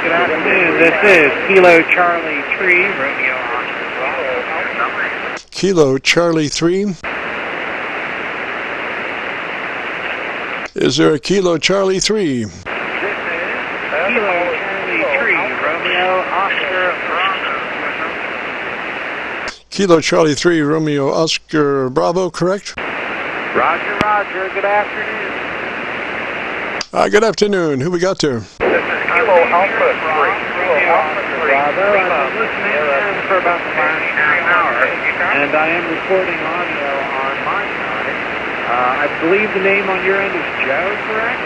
Good afternoon. This is Kilo Charlie 3, Romeo Oscar Bravo. Kilo Charlie 3. Is there a Kilo Charlie 3? This is Kilo Charlie 3, Romeo Oscar Bravo. Kilo Charlie 3, Romeo Oscar Bravo, correct? Roger, roger. Good afternoon. Good afternoon. Who we got there? This is Kilo Alpha 3. Kilo Alpha 3. Bravo. I've been listening for about the last half hour, and I am recording audio on my side. I believe the name on your end is Joe, correct?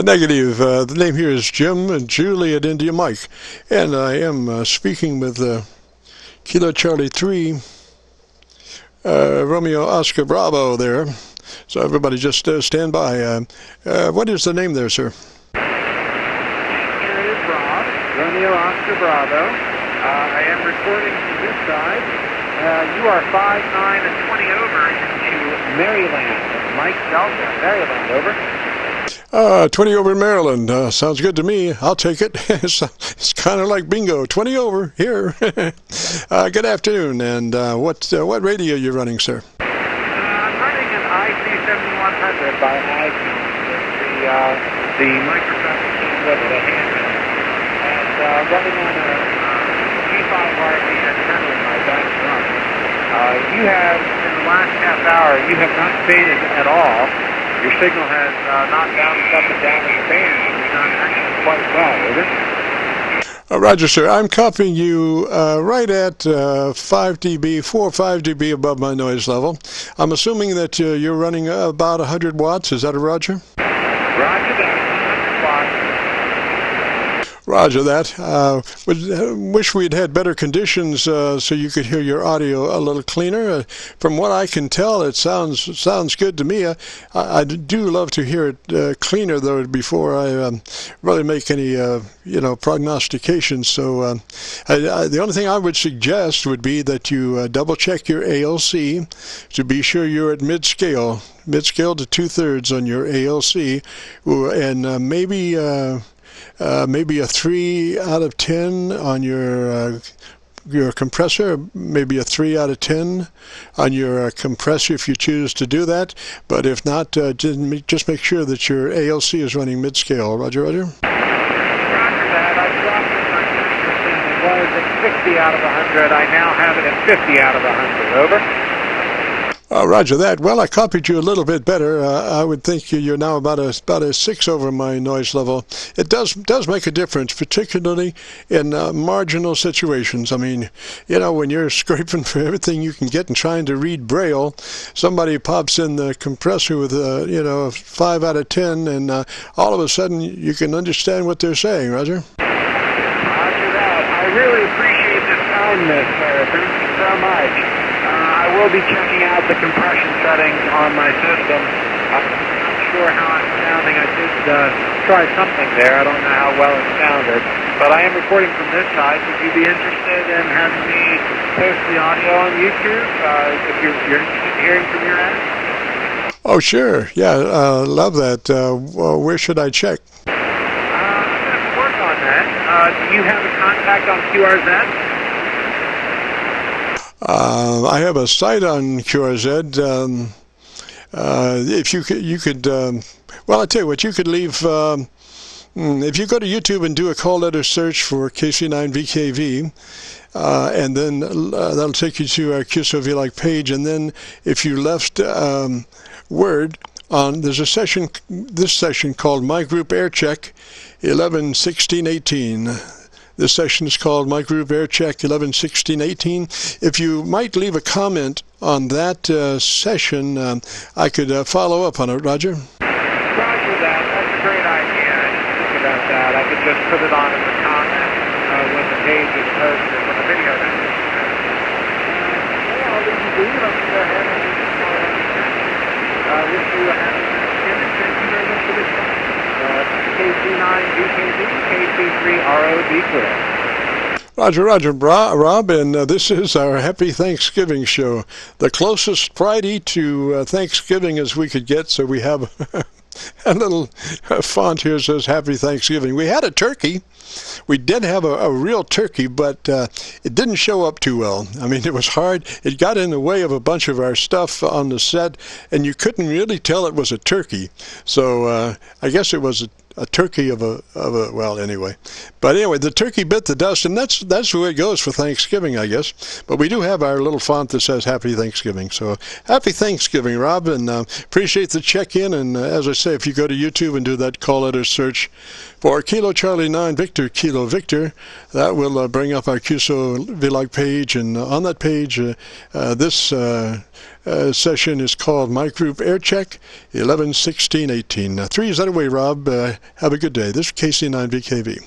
Negative. The name here is Jim, Juliet India Mike, and I am speaking with Kilo Charlie 3, Romeo Oscar Bravo there. So everybody just stand by. What is the name there, sir? Here is Rob, Romeo Oscar Bravo. I am recording from this side. You are 5'9" and 20 over into Maryland. Mike Delta, Maryland, over. 20 over in Maryland. Sounds good to me. I'll take it. It's kind of like bingo. 20 over here. Good afternoon. And what radio are you running, sir? I'm running an IC7100 by iTunes. The microphone came with a handheld. And running on a G5RB antenna in my back drum. You have, in the last half hour, you have not faded at all. Your signal has not bounced up and down in the band. You've done actually quite well, over. Roger, sir. I'm copying you right at 5 dB, 4 or 5 dB above my noise level. I'm assuming that you're running about 100 watts. Is that a Roger? Roger that. 100 watts. Roger that. Wish we'd had better conditions so you could hear your audio a little cleaner. From what I can tell, it sounds good to me. I do love to hear it cleaner though before I really make any prognostications. So the only thing I would suggest would be that you double check your ALC to be sure you're at mid-scale to 2/3 on your ALC, and maybe a 3 out of 10 on your compressor, maybe a 3 out of 10 on your compressor if you choose to do that. But if not, just make sure that your ALC is running mid-scale. Roger, Roger. Roger that. I dropped it by 10%. It was at 60 out of 100. I now have it at 50 out of 100. Over. Roger that. Well, I copied you a little bit better. I would think you're now about a 6 over my noise level. It does make a difference, particularly in marginal situations. I mean, when you're scraping for everything you can get and trying to read Braille, somebody pops in the compressor with a 5 out of 10, and all of a sudden you can understand what they're saying. Roger. Roger that. I really appreciate the soundness, sir. Thank you so much. I will be checking out the compression settings on my system. I'm not sure how I'm sounding. I did try something there. I don't know how well it sounded. But I am recording from this side. Would you be interested in having me post the audio on YouTube if you're interested in hearing from your end? Oh, sure. Yeah, love that. Where should I check? I'm going to work on that. Do you have a contact on QRZ? I have a site on QRZ. If you could, well, I tell you what, you could leave. If you go to YouTube and do a call letter search for KC9VKV, and then that'll take you to our Qso-Vlog page. And then if you left word on, there's a session, this session called My Group Aircheck 11/16/18. This session is called My Group Aircheck 11/16/18. If you might leave a comment on that session, I could follow up on it, Roger. Roger that. That's a great idea. I didn't think about that. I could just put it on as a comment when the page is posted, when the video is posted. Well, if you do, let me go ahead and wish you a happy Thanksgiving. Thank you very much for this time. KC9VKV, KC3ROB, clear. Roger, Roger, Rob, and this is our Happy Thanksgiving show. The closest Friday to Thanksgiving as we could get, so we have A little font here says Happy Thanksgiving. We had a turkey. We did have a real turkey, but it didn't show up too well. I mean, it was hard. It got in the way of a bunch of our stuff on the set, and you couldn't really tell it was a turkey. So I guess it was a turkey of a well, anyway. But anyway, the turkey bit the dust, and that's the way it goes for Thanksgiving, I guess. But we do have our little font that says Happy Thanksgiving. So Happy Thanksgiving, Rob, and appreciate the check-in. And as I say, if you go to YouTube and do that call letter search for Kilo Charlie 9 Victor Kilo Victor, that will bring up our Qso-Vlog page. And on that page, this session is called My Group Aircheck 11-16-18. 3 is that away, Rob. Have a good day. This is KC9VKV.